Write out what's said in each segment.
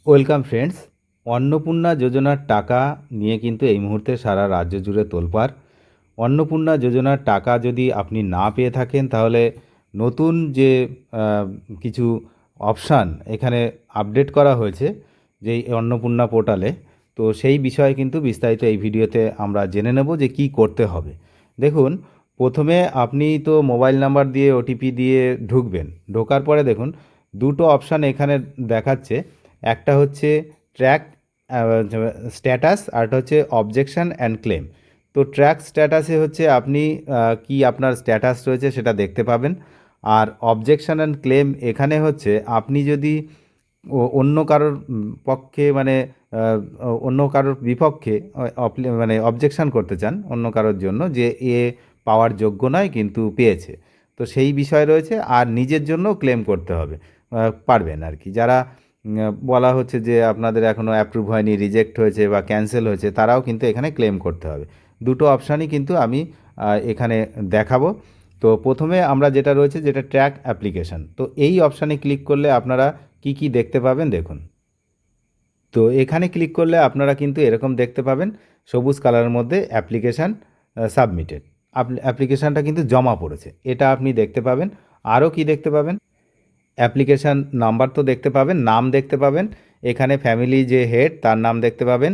Welcome friends. Annapurna যোজনার টাকা নিয়ে কিন্তু এই মুহূর্তে সারা রাজ্য জুড়ে তোলপাড়। অন্নপূর্ণা যোজনার টাকা যদি আপনি না পেয়ে থাকেন তাহলে নতুন যে আহ, কিছু অপশান এখানে আপডেট করা হয়েছে যে এই অন্নপূর্ণা পোর্টালে, তো সেই বিষয়ে কিন্তু বিস্তারিত এই ভিডিওতে আমরা জেনে নেব যে কি করতে হবে। দেখুন, প্রথমে আপনি তো মোবাইল নাম্বার দিয়ে ওটিপি দিয়ে ঢুকবেন। ঢোকার পরে দেখুন দুটো অপশান এখানে দেখাচ্ছে। একটা হচ্ছে ট্র্যাক স্ট্যাটাস, আর একটা হচ্ছে অবজেকশন অ্যান্ড ক্লেম। তো ট্র্যাক স্ট্যাটাসে হচ্ছে আপনি কি আপনার স্ট্যাটাস রয়েছে সেটা দেখতে পাবেন। আর অবজেকশন অ্যান্ড ক্লেম এখানে হচ্ছে আপনি যদি অন্য কারোর পক্ষে মানে আহ, অন্য কারোর বিপক্ষে মানে অবজেকশন করতে চান অন্য কারোর জন্য যে এ পাওয়ার যোগ্য নয় কিন্তু পেয়েছে, তো সেই বিষয় রয়েছে। আর নিজের জন্য ক্লেম করতে হবে, পারবেন আর কি। যারা বলা হচ্ছে যে আপনাদের এখনও অ্যাপ্রুভ হয়নি, রিজেক্ট হয়েছে বা ক্যান্সেল হয়েছে, তারাও কিন্তু এখানে ক্লেম করতে হবে। দুটো অপশানই কিন্তু আমি এখানে দেখাবো। তো প্রথমে আমরা যেটা রয়েছে যেটা ট্র্যাক অ্যাপ্লিকেশান, তো এই অপশানে ক্লিক করলে আপনারা কি কি দেখতে পাবেন দেখুন। তো এখানে ক্লিক করলে আপনারা কিন্তু এরকম দেখতে পাবেন, সবুজ কালারের মধ্যে অ্যাপ্লিকেশান সাবমিটেড, অ্যাপ্লিকেশানটা কিন্তু জমা পড়েছে, এটা আপনি দেখতে পাবেন। আরও কি দেখতে পাবেন, অ্যাপ্লিকেশান নাম্বার তো দেখতে পাবেন, নাম দেখতে পাবেন, এখানে ফ্যামিলি যে হেড তার নাম দেখতে পাবেন,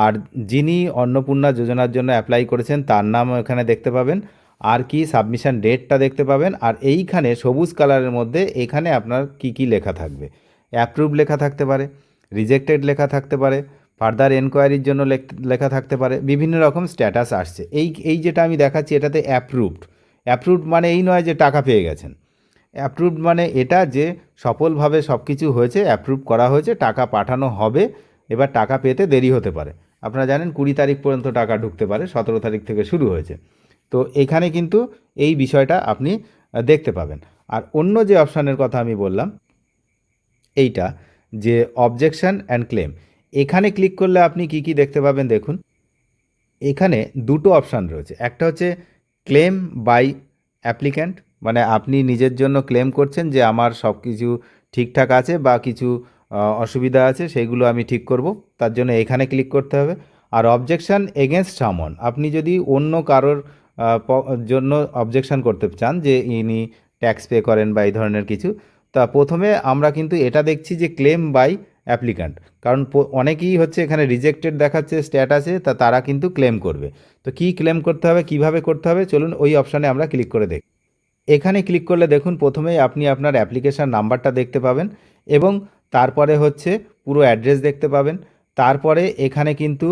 আর যিনি অন্নপূর্ণা যোজনার জন্য অ্যাপ্লাই করেছেন তার নাম এখানে দেখতে পাবেন। আর কি সাবমিশন ডেটটা দেখতে পাবেন। আর এইখানে সবুজ কালারের মধ্যে এখানে আপনার কি কি লেখা থাকবে, অ্যাপ্রুভ লেখা থাকতে পারে, রিজেক্টেড লেখা থাকতে পারে, ফার্দার এনকোয়ারির জন্য লেখা থাকতে পারে, বিভিন্ন রকম স্ট্যাটাস আসছে। এই এই যেটা আমি দেখাচ্ছি এটাতে অ্যাপ্রুভড। অ্যাপ্রুভড মানে এই নয় যে টাকা পেয়ে গেছেন। অ্যাপ্রুভড মানে এটা যে সফলভাবে সব কিছু হয়েছে, অ্যাপ্রুভ করা হয়েছে, টাকা পাঠানো হবে। এবার টাকা পেতে দেরি হতে পারে, আপনারা জানেন 20 তারিখ পর্যন্ত টাকা ঢুকতে পারে, 17 তারিখ থেকে শুরু হয়েছে। তো এখানে কিন্তু এই বিষয়টা আপনি দেখতে পাবেন। আর অন্য যে অপশানের কথা আমি বললাম এইটা, যে অবজেকশন অ্যান্ড ক্লেম, এখানে ক্লিক করলে আপনি কি কি দেখতে পাবেন দেখুন। এখানে দুটো অপশান রয়েছে, একটা হচ্ছে ক্লেম বাই অ্যাপ্লিক্যান্ট, মানে আপনি নিজের জন্য ক্লেম করছেন যে আমার সব কিছু ঠিকঠাক আছে বা কিছু অসুবিধা আছে সেইগুলো আমি ঠিক করব, তার জন্য এখানে ক্লিক করতে হবে। আর অবজেকশন এগেনস্ট সামন, আপনি যদি অন্য কারোর জন্য অবজেকশন করতে চান যে ইনি ট্যাক্স পে করেন বা এই ধরনের কিছু, তা প্রথমে আমরা কিন্তু এটা দেখছি যে ক্লেম বাই অ্যাপ্লিক্যান্ট, কারণ অনেকেই হচ্ছে এখানে রিজেক্টেড দেখাচ্ছে স্ট্যাটাসে, তারা কিন্তু ক্লেম করবে। তো কি ক্লেম করতে হবে, কিভাবে করতে হবে, চলুন ওই অপশানে আমরা ক্লিক করে দেখি। এখানে ক্লিক করলে দেখুন প্রথমেই আপনি আপনার অ্যাপ্লিকেশান নাম্বারটা দেখতে পাবেন, এবং তারপরে হচ্ছে পুরো অ্যাড্রেস দেখতে পাবেন। তারপরে এখানে কিন্তু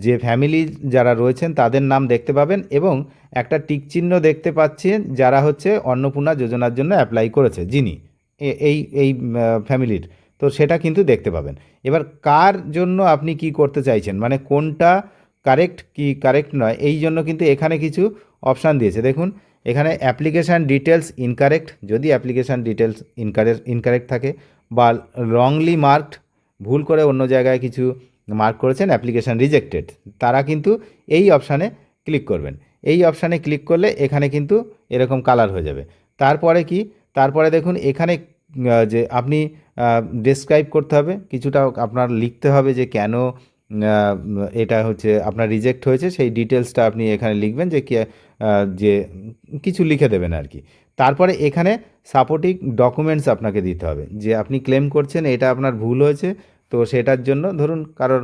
যে ফ্যামিলি যারা রয়েছেন তাদের নাম দেখতে পাবেন, এবং একটা টিক চিহ্ন দেখতে পাচ্ছেন যারা হচ্ছে অন্নপূর্ণা যোজনার জন্য অ্যাপ্লাই করেছে, যিনি এই এই ফ্যামিলির, তো সেটা কিন্তু দেখতে পাবেন। এবার কার জন্য আপনি কি করতে চাইছেন, মানে কোনটা কারেক্ট কি কারেক্ট নয়, এই জন্য কিন্তু এখানে কিছু অপশান দিয়েছে দেখুন। এখানে অ্যাপ্লিকেশান ডিটেলস ইনকারেক্ট, যদি অ্যাপ্লিকেশান ডিটেলস ইনকারেক্ট থাকে, বা রংলি মার্কড, ভুল করে অন্য জায়গায় কিছু মার্ক করেছেন অ্যাপ্লিকেশান রিজেক্টেড, তারা কিন্তু এই অপশানে ক্লিক করবেন। এই অপশানে ক্লিক করলে এখানে কিন্তু এরকম কালার হয়ে যাবে। তারপরে কি, তারপরে দেখুন এখানে যে আপনি ডেসক্রাইব করতে হবে কিছুটা, আপনার লিখতে হবে যে কেন এটা হচ্ছে আপনার রিজেক্ট হয়েছে, সেই ডিটেলসটা আপনি এখানে লিখবেন যে যে কিছু লিখে দেবেন আর কি। তারপরে এখানে সাপোর্টিং ডকুমেন্টস আপনাকে দিতে হবে, যে আপনি ক্লেম করছেন এটা আপনার ভুল হয়েছে, তো সেটার জন্য ধরুন কারোর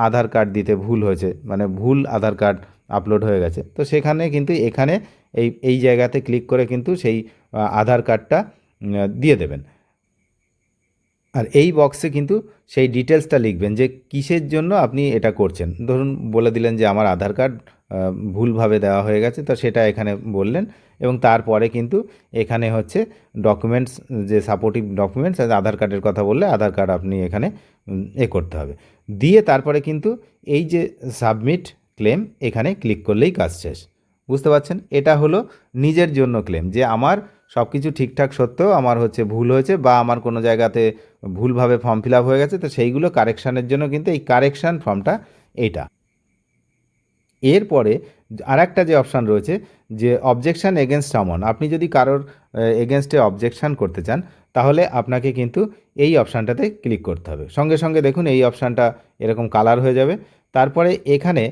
আধার কার্ড দিতে ভুল হয়েছে, মানে ভুল আধার কার্ড আপলোড হয়ে গেছে, তো সেখানে কিন্তু এখানে এই এই জায়গাতে ক্লিক করে কিন্তু সেই আধার কার্ডটা দিয়ে দেবেন। আর এই বক্সে কিন্তু সেই ডিটেলসটা লিখবেন যে কিসের জন্য আপনি এটা করছেন। ধরুন বলে দিলেন যে আমার আধার কার্ড ভুলভাবে দেওয়া হয়ে গেছে, তো সেটা এখানে বললেন। এবং তারপরে কিন্তু এখানে হচ্ছে ডকুমেন্টস, যে সাপোর্টিভ ডকুমেন্টস, আধার কার্ডের কথা বললে আধার কার্ড আপনি এখানে করতে হবে। দিয়ে তারপরে কিন্তু এই যে সাবমিট ক্লেম, এখানে ক্লিক করলেই কাজ শেষ। বুঝতে পারছেন, এটা হলো নিজের জন্য ক্লেম, যে আমার সব কিছু ঠিকঠাক সত্ত্বেও আমার হচ্ছে ভুল হয়েছে, বা আমার কোনো জায়গাতে ভুলভাবে ফর্ম ফিল আপ হয়ে গেছে, তো সেইগুলো কারেকশানের জন্য কিন্তু এই কারেকশান ফর্মটা এইটা। এরপরে আরেকটা যে অপশান রয়েছে যে অবজেকশান এগেনস্ট সামন, আপনি যদি কারোর এগেনস্টে অবজেকশান করতে চান তাহলে আপনাকে কিন্তু এই অপশানটাতে ক্লিক করতে হবে। সঙ্গে সঙ্গে দেখুন এই অপশানটা এরকম কালার হয়ে যাবে। তারপরে এখানে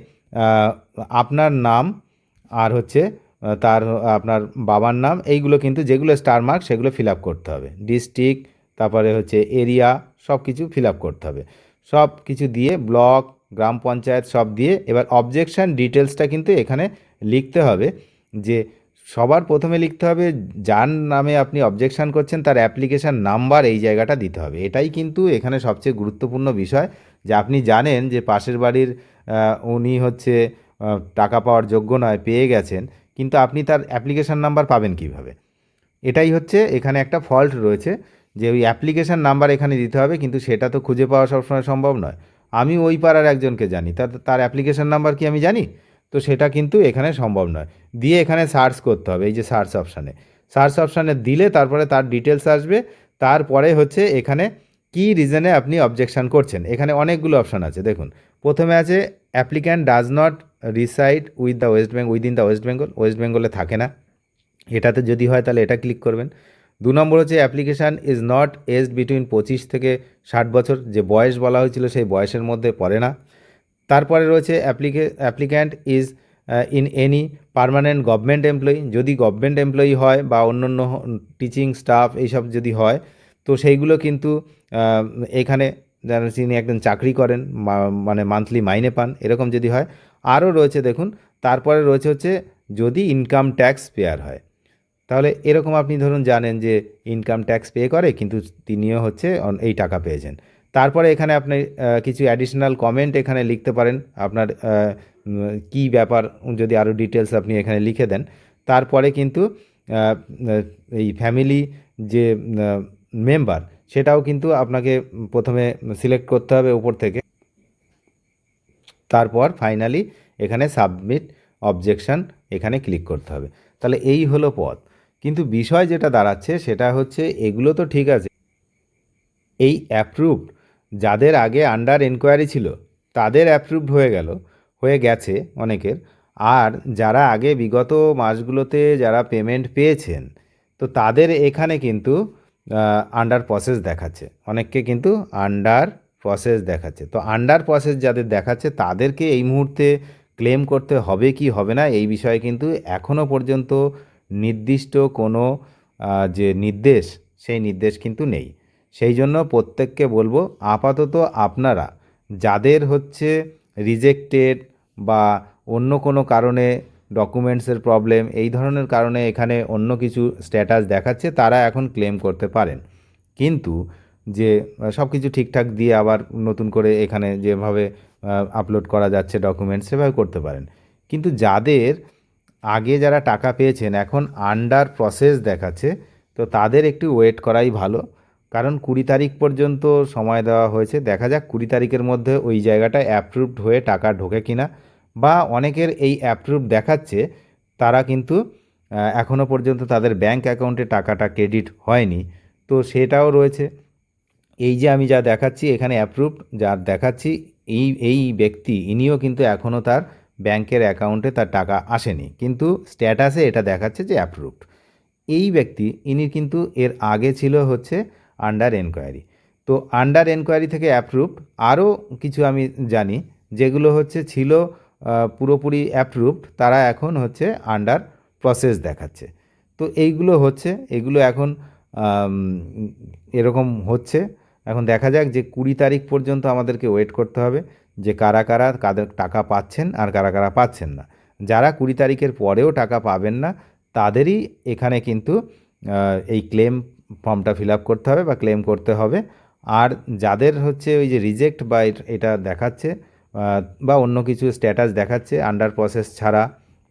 আপনার নাম আর হচ্ছে তার আপনার বাবার নাম, এইগুলো কিন্তু যেগুলো স্টার মার্ক সেগুলো ফিল আপ করতে হবে। ডিস্ট্রিক্ট, তারপরে হচ্ছে এরিয়া, সব কিছু ফিল আপ করতে হবে। সব কিছু দিয়ে ব্লক, গ্রাম পঞ্চায়েত সব দিয়ে এবার অবজেকশান ডিটেলসটা কিন্তু এখানে লিখতে হবে। যে সবার প্রথমে লিখতে হবে যার নামে আপনি অবজেকশান করছেন তার অ্যাপ্লিকেশান নাম্বার, এই জায়গাটা দিতে হবে। এটাই কিন্তু এখানে সবচেয়ে গুরুত্বপূর্ণ বিষয়, যে আপনি জানেন যে পাশের বাড়ির উনি হচ্ছে টাকা পাওয়ার যোগ্য নয়, পেয়ে গেছেন, কিন্তু আপনি তার অ্যাপ্লিকেশান নাম্বার পাবেন কিভাবে? এটাই হচ্ছে এখানে একটা ফল্ট রয়েছে, যে ওই অ্যাপ্লিকেশান নাম্বার এখানে দিতে হবে, কিন্তু সেটা তো খুঁজে পাওয়া সবসময় সম্ভব নয়। আমি ওই পাড়ার একজনকে জানি, তার অ্যাপ্লিকেশান নাম্বার কি আমি জানি? তো সেটা কিন্তু এখানে সম্ভব নয়। দিয়ে এখানে সার্চ করতে হবে, এই যে সার্চ অপশানে দিলে তারপরে তার ডিটেলস আসবে। তারপরে হচ্ছে এখানে কি রিজনে আপনি অবজেকশান করছেন, এখানে অনেকগুলো অপশান আছে। দেখুন প্রথমে আছে applicant does not reside within the West Bengal, ওয়েস্ট বেঙ্গলে থাকে না, এটাতে যদি হয় তাহলে এটা ক্লিক করবেন। 2 নম্বর হচ্ছে application is not aged between 25 থেকে 60 বছর, যে বয়স বলা হয়েছিল সেই বয়সের মধ্যে পড়ে না। তারপরে রয়েছে applicant is in any permanent government employee, যদি গভর্নমেন্ট এমপ্লয়ি হয় বা অন্যান্য টিচিং স্টাফ এইসব যদি হয় তো সেইগুলো কিন্তু এখানে যারা তিনি একজন চাকরি করেন, মানে মান্থলি মাইনে পান, এরকম যদি হয়। আরও রয়েছে দেখুন, তারপরে রয়েছে হচ্ছে যদি ইনকাম ট্যাক্স পেয়ার হয়, তাহলে এরকম আপনি ধরুন জানেন যে ইনকাম ট্যাক্স পে করে কিন্তু তিনিও হচ্ছে এই টাকা পেয়েছেন। তারপরে এখানে আপনি কিছু অ্যাডিশনাল কমেন্ট এখানে লিখতে পারেন, আপনার কী ব্যাপার যদি আরও ডিটেলস আপনি এখানে লিখে দেন। তারপরে কিন্তু এই ফ্যামিলি যে মেম্বার সেটাও কিন্তু আপনাকে প্রথমে সিলেক্ট করতে হবে উপর থেকে। তারপর ফাইনালি এখানে সাবমিট অবজেকশান এখানে ক্লিক করতে হবে। তাহলে এই হলো পথ। কিন্তু বিষয় যেটা দাঁড়াচ্ছে সেটা হচ্ছে এগুলো তো ঠিক আছে, এই অ্যাপ্রুভড যাদের আগে আন্ডার এনকোয়ারি ছিল তাদের অ্যাপ্রুভড হয়ে গেছে অনেকের, আর যারা আগে বিগত মাসগুলোতে যারা পেমেন্ট পেয়েছেন তো তাদের এখানে কিন্তু আন্ডার প্রসেস দেখাচ্ছে, অনেককে কিন্তু আন্ডার প্রসেস দেখাচ্ছে। তো আন্ডার প্রসেস যাদের দেখাচ্ছে তাদেরকে এই মুহূর্তে ক্লেম করতে হবে কি হবে না এই বিষয়ে কিন্তু এখনও পর্যন্ত নির্দিষ্ট কোনো যে নির্দেশ সেই নির্দেশ কিন্তু নেই। সেই জন্য প্রত্যেককে বলবো আপাতত আপনারা যাদের হচ্ছে রিজেক্টেড বা অন্য কোনো কারণে ডকুমেন্টসের প্রবলেম এই ধরনের কারণে এখানে অন্য কিছু স্ট্যাটাস দেখাচ্ছে তারা এখন ক্লেম করতে পারেন। কিন্তু যে সব কিছু ঠিকঠাক দিয়ে আবার নতুন করে এখানে যেভাবে আপলোড করা যাচ্ছে ডকুমেন্টস সেভাবে করতে পারেন। কিন্তু যাদের আগে যারা টাকা পেয়েছেন এখন আন্ডার প্রসেস দেখাচ্ছে তো তাদের একটু ওয়েট করাই ভালো, কারণ 20 তারিখ পর্যন্ত সময় দেওয়া হয়েছে। দেখা যাক 20 তারিখের মধ্যে ওই জায়গাটা অ্যাপ্রুভড হয়ে টাকা ঢোকে কিনা, বা অনেকের এই অ্যাপ্রুভড দেখাচ্ছে তারা কিন্তু এখনও পর্যন্ত তাদের ব্যাংক অ্যাকাউন্টে টাকাটা ক্রেডিট হয়নি, তো সেটাও রয়েছে। এই যে আমি যা দেখাচ্ছি এখানে অ্যাপ্রুভড যার দেখাচ্ছি এই ব্যক্তি ইনিও কিন্তু এখনও তার ব্যাংকের অ্যাকাউন্টে তার টাকা আসেনি, কিন্তু স্ট্যাটাসে এটা দেখাচ্ছে যে অ্যাপ্রুভড। এই ব্যক্তি ইনি কিন্তু এর আগে ছিল হচ্ছে আন্ডার এনকোয়ারি। তো আন্ডার এনকোয়ারি থেকে অ্যাপ্রুভড আরও কিছু আমি জানি যেগুলো হচ্ছে ছিল পুরোপুরি অ্যাপ্রুভড, তারা এখন হচ্ছে আন্ডার প্রসেস দেখাচ্ছে। তো এইগুলো হচ্ছে এগুলো এখন এরকম হচ্ছে। এখন দেখা যাক যে 20 তারিখ পর্যন্ত আমাদেরকে ওয়েট করতে হবে যে কারা কারা কাদের টাকা পাচ্ছেন আর কারা কারা পাচ্ছেন না। যারা 20 তারিখের পরেও টাকা পাবেন না তাদেরই এখানে কিন্তু এই ক্লেম ফর্মটা ফিল আপ করতে হবে বা ক্লেম করতে হবে। আর যাদের হচ্ছে ওই যে রিজেক্ট বা এটা দেখাচ্ছে বা অন্য কিছু স্ট্যাটাস দেখাচ্ছে আন্ডার প্রসেস ছাড়া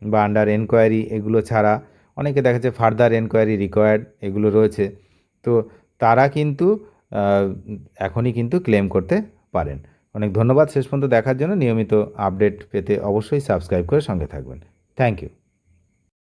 বা আন্ডার এনকোয়ারি এগুলো ছাড়া, অনেকে দেখাচ্ছে ফার্দার এনকোয়ারি রিকোয়ার্ড এগুলো রয়েছে, তো তারা কিন্তু এখনই কিন্তু ক্লেম করতে পারেন। অনেক ধন্যবাদ শেষ পর্যন্ত দেখার জন্য। নিয়মিত আপডেট পেতে অবশ্যই সাবস্ক্রাইব করে সঙ্গে থাকবেন। Thank you.